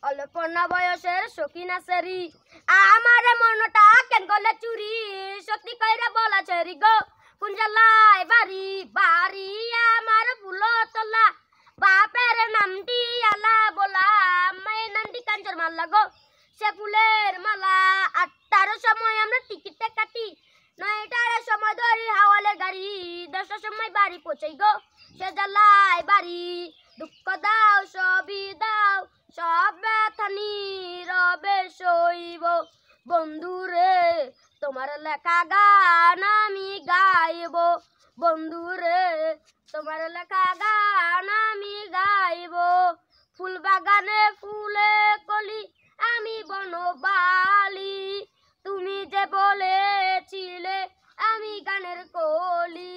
অল্পনা বয়সের শৌখিন আছেরি আমার মনটা কেন গলে চুরি সত্যি কইরা বলা ছেড়ি গো কুঞ্জালাই বাড়ি বাড়ি আমার ফুলো তোলা বাপের নামটি আলা বলা মায়ের নামটি কাঞ্চর মাল্লা গো সে ফুলের মালা ৮টার সময় আমরা টিকিটে কাটি ৯টার সময় ধরি হাওয়ালে গাড়ি ১০টার সময় বাড়ি পৌঁছাই গো সে জ্বালাই বাড়ি দুঃখ দাও সবই দাও সব ব্যথা নীরবে সইব বন্ধুরে তোমার লেখা গান আমি গাইব বন্ধুরে তোমার লেখা গান আমি গাইব ফুল বাগানে ফুলে কলি আমি বনবালি তুমি যে বলেছিলে আমি গানের কলি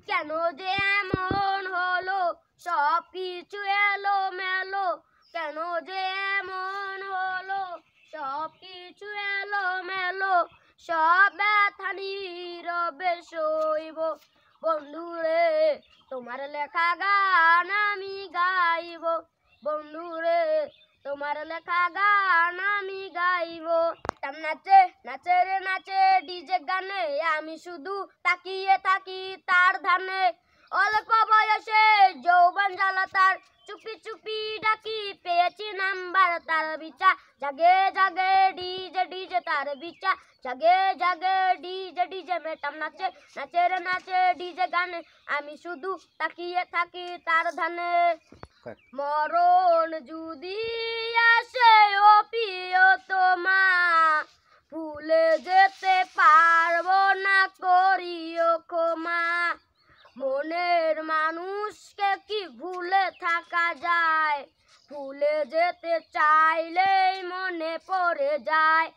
কেন যে এমন হলো সব কিছু এলো মেলো কেন যে এমন হলো সব কিছু এলো মেলো সব ব্যথা নীরবে সইব বন্ধুরে তোমার লেখা গান আমি গাইব বন্ধুরে তোমার লেখা গান আমি গাইব নাচে নাচে রে নাচে ডিজে গানে আমি শুধু তাকিয়ে থাকি তার ধানে অল্প বয়সে যৌবন জ্বালা তার চুপি চুপি ডাকি পেয়েছি নাম্বার তার বিচা জাগে জাগে ডিজে ডিজে তার বিচা জাগে জাগে ডিজে ডিজে মেটাম নাচে নাচে রে নাচে ডিজে গানে আমি শুধু তাকিয়ে থাকি তার ধানে মরণ যদি আসে ও প্রিয়তমা ভুলে যেতে পারবো না করিও ক্ষমা মনের মানুষকে কি ভুলে থাকা যায় ভুলে যেতে চাইলেই মনে পড়ে যায়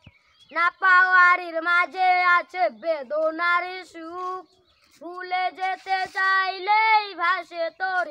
না পাওয়ারির মাঝে আছে বেদনার সুখ ভুলে যেতে চাইলেই ভাসে তোর